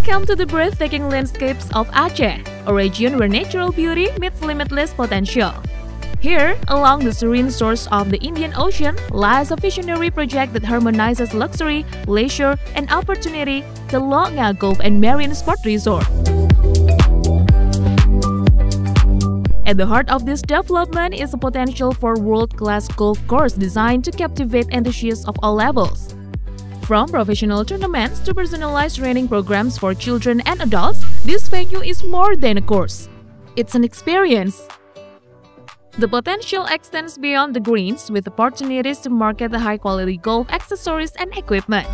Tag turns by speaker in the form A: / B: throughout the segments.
A: Welcome to the breathtaking landscapes of Aceh, a region where natural beauty meets limitless potential. Here, along the serene source of the Indian Ocean, lies a visionary project that harmonizes luxury, leisure, and opportunity, the Lok Nga Golf and Marine Sport Resort. At the heart of this development is the potential for world-class golf course designed to captivate enthusiasts of all levels. From professional tournaments to personalized training programs for children and adults, this venue is more than a course. It's an experience. The potential extends beyond the greens with opportunities to market the high-quality golf accessories and equipment.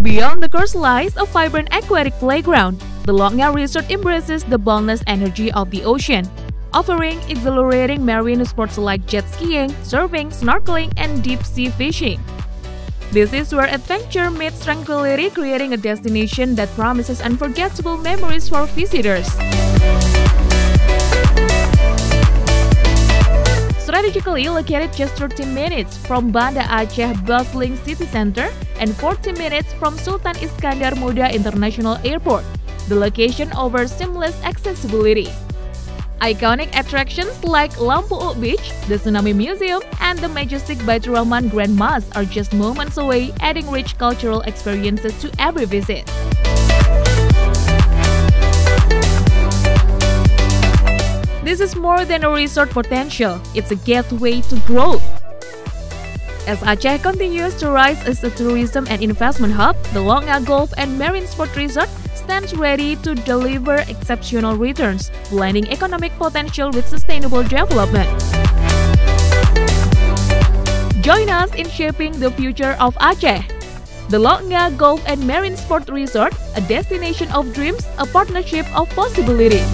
A: Beyond the course lies a vibrant aquatic playground. The Lok Nga Resort embraces the boundless energy of the ocean, offering exhilarating marine sports like jet skiing, surfing, snorkeling, and deep-sea fishing. This is where adventure meets tranquility, creating a destination that promises unforgettable memories for visitors. Strategically located just 13 minutes from Banda Aceh bustling city center and 40 minutes from Sultan Iskandar Muda International Airport, the location offers seamless accessibility. Iconic attractions like Lampu Uk Beach, the Tsunami Museum, and the majestic Baitur Rahman Grand Mosque are just moments away, adding rich cultural experiences to every visit. This is more than a resort potential, it's a gateway to growth. As Aceh continues to rise as a tourism and investment hub, the Lok Nga Golf and Marine Sport Resort stands ready to deliver exceptional returns, blending economic potential with sustainable development. Join us in shaping the future of Aceh. The Lok Nga Golf and Marine Sport Resort, a destination of dreams, a partnership of possibilities.